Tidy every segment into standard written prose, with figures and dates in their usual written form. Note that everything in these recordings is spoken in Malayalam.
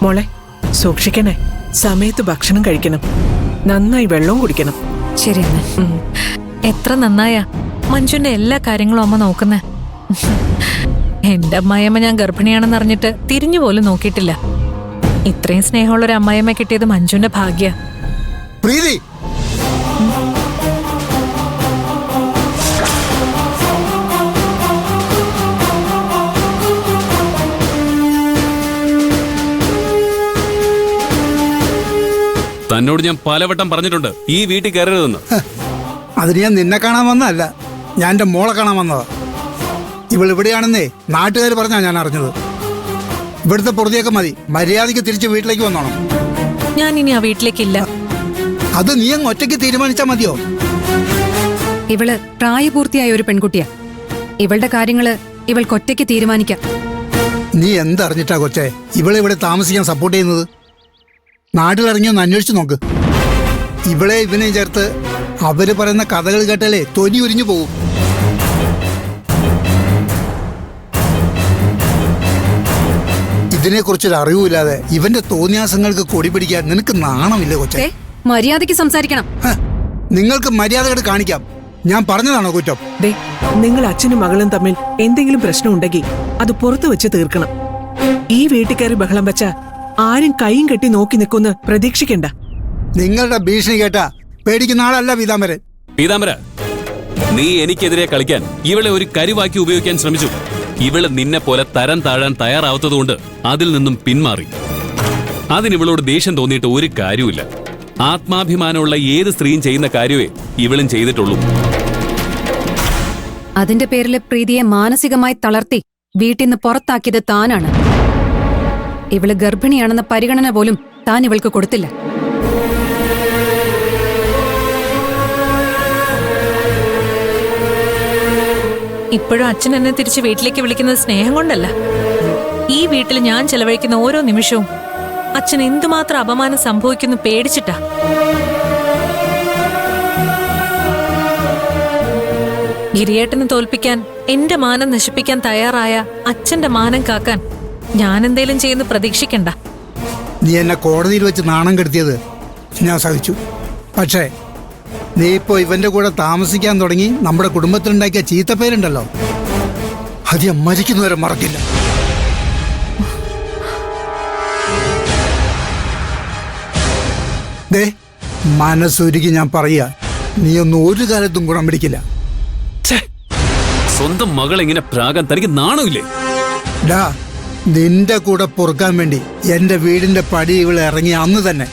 മോളെ സൂക്ഷിക്കണേ, സമയത്ത് ഭക്ഷണം കഴിക്കണം, നന്നായി വെള്ളവും കുടിക്കണം. ശരി അമ്മ. എത്ര നന്നായാ മഞ്ജുന്റെ എല്ലാ കാര്യങ്ങളും അമ്മ നോക്കുന്നേ. എന്റെ അമ്മായിയമ്മ ഞാൻ ഗർഭിണിയാണെന്ന് അറിഞ്ഞിട്ട് തിരിഞ്ഞു പോലും നോക്കിയിട്ടില്ല. ഇത്രയും സ്നേഹമുള്ള ഒരു അമ്മായിയമ്മ കിട്ടിയത് മഞ്ജുന്റെ ഭാഗ്യ. പ്രീതി, തന്നോട് ഞാൻ പലവട്ടം പറഞ്ഞിട്ടുണ്ട് ഈ വീട്ടിൽ കയറരുതെന്ന്. അതിന് ഞാൻ നിന്നെ കാണാൻ വന്നതല്ല, ഞാൻ എൻ്റെ മോളെ കാണാൻ വന്നതാ. ഇവൾ ഇവിടെയാണെന്നേ നാട്ടുകാർ പറഞ്ഞാ ഞാൻ അറിഞ്ഞത്. ഇവിടുത്തെ പൊറുതിയൊക്കെ മതി, മര്യാദയ്ക്ക് തിരിച്ച് വീട്ടിലേക്ക് വന്നോണം. ഞാൻ ഇനി ആ വീട്ടിലേക്കില്ല. അത് നീ അങ്ങ് ഒറ്റയ്ക്ക് തീരുമാനിച്ചാ മതിയോ? ഇവള് പ്രായപൂർത്തിയായ ഒരു പെൺകുട്ടിയാ. ഇവളുടെ കാര്യങ്ങള് ഇവൾക്ക് ഒറ്റയ്ക്ക് തീരുമാനിക്കാം. നീ എന്തറിഞ്ഞിട്ടാ കൊച്ചേ ഇവളെ താമസിക്കാൻ സപ്പോർട്ട് ചെയ്യുന്നത്? നാട്ടിലിറങ്ങി ഒന്ന് അന്വേഷിച്ചു നോക്ക്. ഇവളെ ഇവനെയും ചേർത്ത് അവര് പറയുന്ന കഥകൾ കേട്ടാലേ തൊലി ഉരിഞ്ഞു പോകും. ഇതിനെക്കുറിച്ചൊരു അറിവില്ലാതെ ഇവന്റെ തോന്നിയാസങ്ങൾക്ക് കൊടി പിടിക്കാൻ നിനക്ക് നാണമില്ലേ കൊച്ചേ? മര്യാദയ്ക്ക് സംസാരിക്കണം. നിങ്ങൾക്ക് മര്യാദകൾ കാണിക്കാം. ഞാൻ പറഞ്ഞതാണോ കുറ്റം? ദേ, നിങ്ങൾ അച്ഛനും മകളും തമ്മിൽ എന്തെങ്കിലും പ്രശ്നം ഉണ്ടെങ്കിൽ അത് പുറത്തു വെച്ച് തീർക്കണം. ഈ വീട്ടിൽ കയറി ബഹളം വെച്ച ആരും കൈയും കെട്ടി നോക്കി നിൽക്കുന്ന് പ്രതീക്ഷിക്കണ്ട. നിങ്ങളുടെ ഭീഷണി കേട്ടാ പേടിക്കുന്ന ആളല്ല പീതാംബരൻ. പീതാംബര, നീ എനിക്കെതിരെ കളിക്കാൻ ഇവളെ ഒരു കരുവാക്കി ഉപയോഗിക്കാൻ ശ്രമിച്ചു. ഇവള് നിന്നെ പോലെ തരം താഴാൻ തയ്യാറാവാത്തതുകൊണ്ട് അതിൽ നിന്നും പിന്മാറി. അതിനിവളോട് ദേഷ്യം തോന്നിയിട്ട് ഒരു കാര്യമില്ല. ആത്മാഭിമാനമുള്ള ഏത് സ്ത്രീയും ചെയ്യുന്ന കാര്യമേ ഇവളും ചെയ്തിട്ടുള്ളൂ. അതിന്റെ പേരില് പ്രീതിയെ മാനസികമായി തളർത്തി വീട്ടിൽ നിന്ന് പുറത്താക്കിയത് താനാണ്. ഇവള് ഗർഭിണിയാണെന്ന പരിഗണന പോലും താൻ ഇവൾക്ക് കൊടുത്തില്ല. ഇപ്പോഴും അച്ഛൻ എന്നെ തിരിച്ച് വീട്ടിലേക്ക് വിളിക്കുന്നത് സ്നേഹം കൊണ്ടല്ല. ഈ വീട്ടിൽ ഞാൻ ചെലവഴിക്കുന്ന ഓരോ നിമിഷവും അച്ഛൻ എന്തുമാത്രം അപമാനം സംഭവിക്കുന്നു പേടിച്ചിട്ടാ. ഗിരിയേട്ടനെ തോൽപ്പിക്കാൻ, എന്റെ മാനം നശിപ്പിക്കാൻ തയ്യാറായ അച്ഛന്റെ മാനം കാക്കാൻ ഞാൻ എന്തേലും ചെയ്യുന്ന പ്രതീക്ഷിക്കണ്ട. നീ എന്നെ കോടതിയിൽ വെച്ച് നാണം കെടുത്തിയത് ഞാൻ സഹിച്ചു. പക്ഷേ നീ ഇപ്പോ ഇവന്റെ കൂടെ താമസിക്കാൻ തുടങ്ങി നമ്മുടെ കുടുംബത്തിലുണ്ടാക്കിയ ചീത്തപ്പേരുണ്ടല്ലോ, അത് ഞാൻ മരിക്കുന്നവരെ മറക്കില്ല. ദേ, മനസ്സൊരുക്കി ഞാൻ പറയുക, നീയൊന്നും ഒരു കാലത്തും ഗുണം പിടിക്കില്ല. സ്വന്തം മകൾ എങ്ങനെ പ്രാകാൻ തനിക്ക് നാണമില്ലേ? ഡാ, നിന്റെ കൂടെ പൊറുക്കാൻ വേണ്ടി എന്റെ വീടിന്റെ പടി ഇവള് ഇറങ്ങിയ അന്ന് തന്നെ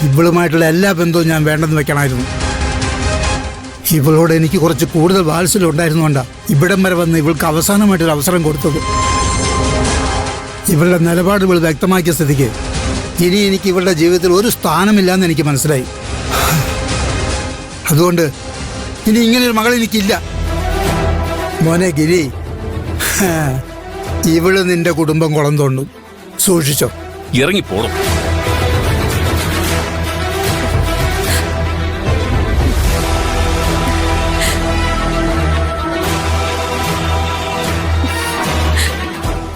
ഇവളുമായിട്ടുള്ള എല്ലാ ബന്ധവും ഞാൻ വേണ്ടെന്ന് വെക്കണമായിരുന്നു. ഇവളോട് എനിക്ക് കുറച്ച് കൂടുതൽ വാത്സല്യം ഉണ്ടായിരുന്നുകൊണ്ടാ ഇവിടം വരെ വന്ന് ഇവൾക്ക് അവസാനമായിട്ടൊരു അവസരം കൊടുത്തത്. ഇവളുടെ നിലപാട് ഇവൾ വ്യക്തമാക്കിയ സ്ഥിതിക്ക് ഇനി എനിക്ക് ഇവളുടെ ജീവിതത്തിൽ ഒരു സ്ഥാനമില്ലാന്ന് എനിക്ക് മനസ്സിലായി. അതുകൊണ്ട് ഇനി ഇങ്ങനെയൊരു മകൾ എനിക്കില്ല. മോനെ ഗിരി, ഇവള് നിന്റെ കുടുംബം കുളം തോണ്ടും, സൂക്ഷിച്ചോ. ഇറങ്ങിപ്പോടും.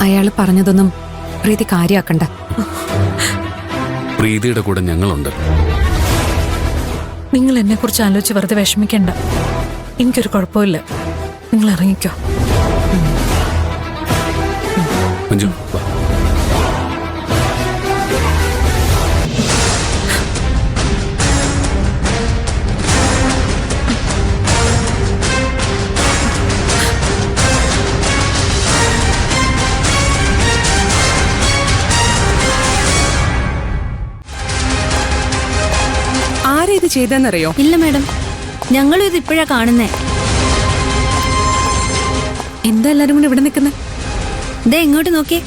അയാള് പറഞ്ഞതൊന്നും പ്രീതി കാര്യാക്കണ്ട. പ്രീതിയുടെ കൂടെ ഞങ്ങളുണ്ട്. നിങ്ങൾ എന്നെ കുറിച്ച് ആലോചിച്ച് വെറുതെ വിഷമിക്കണ്ട. എനിക്കൊരു കുഴപ്പമില്ല. നിങ്ങൾ ഇറങ്ങിക്കോ. മഞ്ജു, ആരാ ഇത് ചെയ്തെന്നറിയോ? ഇല്ല മാഡം, ഞങ്ങളും ഇത് ഇപ്പോഴാ കാണുന്നേ. എന്താ എല്ലാരും കൂടെ ഇവിടെ നിൽക്കുന്നേ? ദേ ഇങ്ങോട്ട് നോക്കിയേ.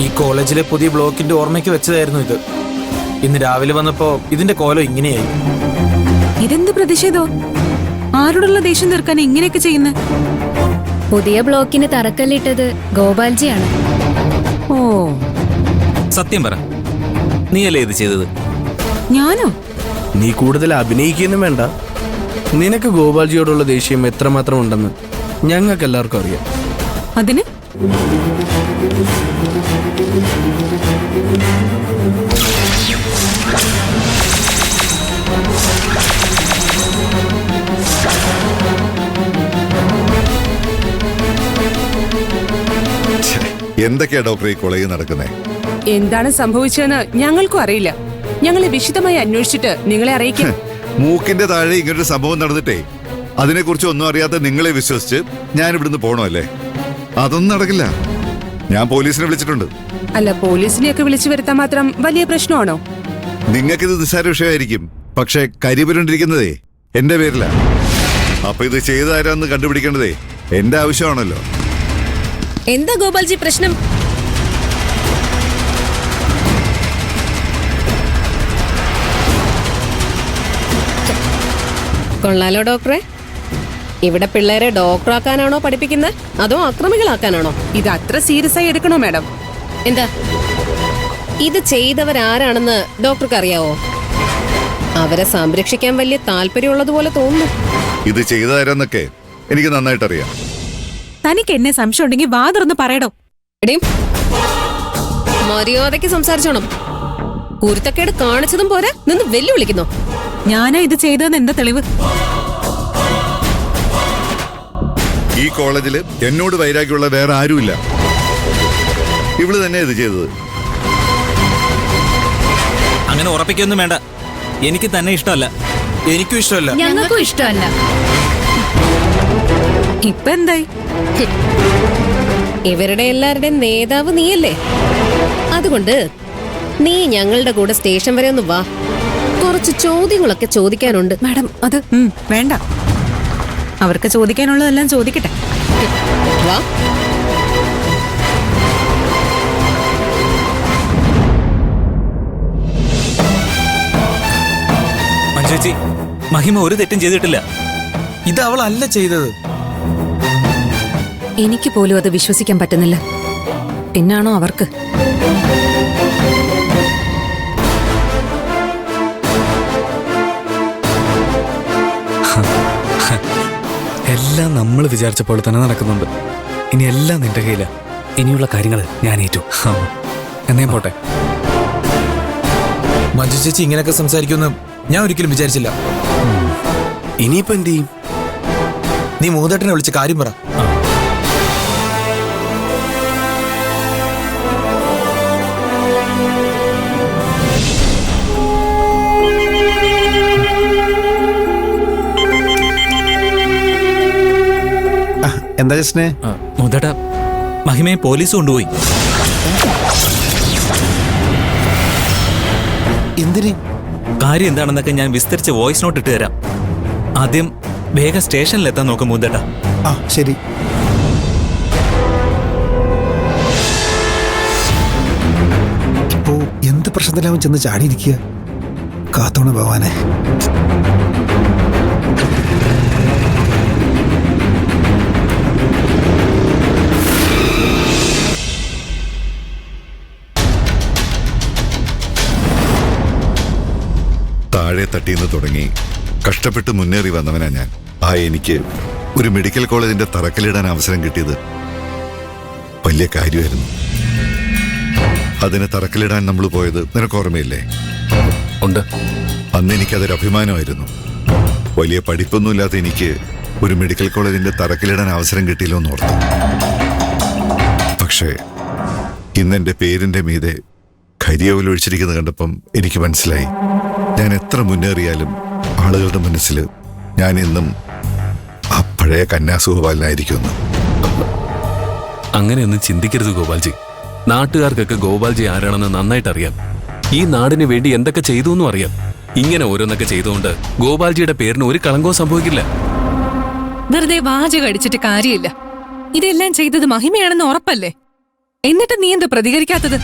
ഈ കോളേജിലെ പുതിയ ബ്ലോക്കിന്റെ ഓർമ്മയ്ക്ക് വെച്ചതായിരുന്നു ഇത്. ഇന്ന് രാവിലെ വന്നപ്പോ ഇതിന്റെ കോലം ഇങ്ങനെയായി. ഇതെന്ത് പ്രതിഷേധോ? ആരോടുള്ള ദേഷ്യം തീർക്കാൻ ഇങ്ങനെയൊക്കെ ചെയ്യുന്നത്? പുതിയ ബ്ലോക്കിന് തറക്കല്ലിട്ടത് ഗോപാൽജിയാണ്. ഓ സത്യം പറ, നീയല്ലേ ഇത് ചെയ്തത്? ഞാനോ? നീ കൂടുതൽ അഭിനയിക്കൊന്നും വേണ്ട. നിനക്ക് ഗോപാൽജിയോടുള്ള ദേഷ്യം എത്രമാത്രം ഉണ്ടെന്ന് ഞങ്ങൾക്ക് എല്ലാവർക്കും അറിയാം. അതിന് എന്തൊക്കെയാ ഡോക്ടർ ഈ കോളേജിൽ നടക്കുന്നത്? എന്താണ് സംഭവിച്ചതെന്ന് ഞങ്ങൾക്കും അറിയില്ല. ഞങ്ങളെ വിശദമായി അന്വേഷിച്ചിട്ട് നിങ്ങളെ അറിയിക്കാം. മൂക്കിന്റെ താഴെ ഇങ്ങനൊരു സംഭവം നടന്നിട്ടേ അതിനെക്കുറിച്ച് ഒന്നും അറിയാത്ത നിങ്ങളെ വിശ്വസിച്ച് ഞാൻ ഇവിടുന്ന് പോണോ? അതൊന്നും നടക്കില്ല. ഞാൻ പോലീസിനെ വിളിച്ചിട്ടുണ്ട്. അല്ല, പോലീസിനെയൊക്കെ വിളിച്ചു വരുത്താൻ മാത്രം വലിയ പ്രശ്നമാണോ? നിങ്ങൾക്കിത് നിസ്സാര വിഷയമായിരിക്കും, പക്ഷെ കരിപുരണ്ടിരിക്കുന്നതേ എന്റെ പേരില. അപ്പൊ ഇത് ചെയ്താരാന്ന് കണ്ടുപിടിക്കേണ്ടതേ എന്റെ ആവശ്യമാണല്ലോ. എന്താ ഗോപാൽജി പ്രശ്നം? കൊള്ളാലോ ഡോക്ടറെ. ഇവിടെ പിള്ളേരെ ഡോക്ടറാക്കാനാണോ പഠിപ്പിക്കുന്നത്, അതോ അക്രമികളാക്കാനാണോ? ഇത് അത്ര സീരിയസ് ആയി എടുക്കണോ മാഡം? എന്താ ഇത് ചെയ്തവരാരാണെന്ന് ഡോക്ടർക്ക് അറിയാവോ? അവരെ സംരക്ഷിക്കാൻ വലിയ താല്പര്യമുള്ളതുപോലെ തോന്നുന്നു. ഇത് ചെയ്താരാന്നൊക്കെ എനിക്ക് നന്നായിട്ട് അറിയാം. തനിക്ക് എന്നെ സംശയം ഉണ്ടെങ്കിൽ വാ തുറന്ന് പറയടോ. എടീ, മര്യാദയ്ക്ക് സംസാരിച്ചോണം. കുരുത്തക്കേട് കാണിച്ചതും പോരാ, നിന്ന് വെല്ലുവിളിക്കുന്നു. ഞാനാ ഇത് ചെയ്തതെന്ന് എന്താ തെളിവ്? ഈ കോളേജില് എന്നോട് വൈരാഗ്യമുള്ള വേറെ ആരുമില്ല. ഇവള് തന്നെ ഇത് ചെയ്തത്. അങ്ങനെ ഉറപ്പിക്കൊന്നും വേണ്ട. എനിക്ക് തന്നെ ഇഷ്ടമല്ല. എനിക്കും ഇഷ്ടമല്ല. ഞങ്ങൾക്കും ഇഷ്ടമല്ല. ഇപ്പൊ എന്തായി? ഇവരുടെ എല്ലാവരുടെയും നേതാവ് നീയല്ലേ? അതുകൊണ്ട് നീ ഞങ്ങളുടെ കൂടെ സ്റ്റേഷൻ വരെ ഒന്ന് വാ. കുറച്ച് ചോദ്യങ്ങളൊക്കെ ചോദിക്കാനുണ്ട്. മാഡം അത് വേണ്ട, അവർക്ക് ചോദിക്കാനുള്ളതെല്ലാം ചോദിക്കട്ടെ. വാ. മഞ്ജുച്ചി, മഹിമ ഒരു തെറ്റും ചെയ്തിട്ടില്ല. ഇത് അവളല്ല ചെയ്തത്. എനിക്ക് പോലും അത് വിശ്വസിക്കാൻ പറ്റുന്നില്ല. പിന്നാണോ അവർക്ക്? എല്ലാം നമ്മൾ വിചാരിച്ച പോലെ തന്നെ നടക്കുന്നുണ്ട്. ഇനി എല്ലാം നിന്റെ കയ്യില. ഇനിയുള്ള കാര്യങ്ങൾ ഞാൻ ഏറ്റു. എന്നേ പോട്ടെ. മഞ്ജു ചേച്ചി ഇങ്ങനെയൊക്കെ സംസാരിക്കുമെന്ന് ഞാൻ ഒരിക്കലും വിചാരിച്ചില്ല. ഇനിയിപ്പോ എന്ത് ചെയ്യും? നീ മൂതേട്ടനെ വിളിച്ച് കാര്യം പറ. എന്താ ജസ്നെ? മൂതേട്ട, മഹിമയെ പോലീസ് കൊണ്ടുപോയി. എന്തിന്? കാര്യം എന്താണെന്നൊക്കെ ഞാൻ വിസ്തരിച്ച് വോയിസ് നോട്ട് ഇട്ട് തരാം. ആദ്യം വേഗം സ്റ്റേഷനിലെത്താൻ നോക്കും മൂതേട്ട. ആ ശരി. ഇപ്പോ എന്ത് പ്രശ്നത്തിലാവും ചെന്ന് ചാടിയിരിക്കുക? കാത്തോണ ഭഗവാനെ. താഴെ തട്ടിന്ന് തുടങ്ങി കഷ്ടപ്പെട്ട് മുന്നേറി വന്നവനാ ഞാൻ. എനിക്ക് ഒരു മെഡിക്കൽ കോളേജിന്റെ തറക്കല്ലിടാൻ അവസരം കിട്ടിയത് വലിയ കാര്യമായിരുന്നു. അതിന് തറക്കല്ലിടാൻ നമ്മൾ പോയത് നിനക്ക് ഓർമ്മയില്ലേ? ഉണ്ട്. അന്ന് എനിക്കതൊരു അഭിമാനമായിരുന്നു. വലിയ പഠിപ്പൊന്നുമില്ലാത്ത എനിക്ക് ഒരു മെഡിക്കൽ കോളേജിന്റെ തറക്കല്ലിടാൻ അവസരം കിട്ടിയല്ലോ എന്ന് ഓർത്തു. പക്ഷേ ഇന്നെന്റെ പേരിന്റെ മീതെ കരിയവലൊഴിച്ചിരിക്കുന്നത് കണ്ടപ്പം എനിക്ക് മനസ്സിലായി, ഞാൻ എത്ര മുന്നേറിയാലും ആളുകളുടെ മനസ്സിൽ ഞാൻ ഇന്നും ആ പഴയ കന്യാസുഗോപാലനായിരിക്കുമെന്ന്. അങ്ങനെയൊന്നും ചിന്തിക്കരുത് ഗോപാൽജി. നാട്ടുകാർക്കൊക്കെ ഗോപാൽജി ആരാണെന്ന് നന്നായിട്ട് അറിയാം. ഈ നാടിന് വേണ്ടി എന്തൊക്കെ ചെയ്തു എന്നും അറിയാം. ഇങ്ങനെ ഓരോന്നൊക്കെ ചെയ്തുകൊണ്ട് ഗോപാൽജിയുടെ പേരിന് ഒരു കളങ്കവും സംഭവിക്കില്ല. വെറുതെ വാചകം അടിച്ചിട്ട് കാര്യമില്ല. ഇതെല്ലാം ചെയ്തത് മഹിമയാണെന്ന് ഉറപ്പല്ലേ? എന്നിട്ട് നീ എന്താ പ്രതികരിക്കാത്തത്?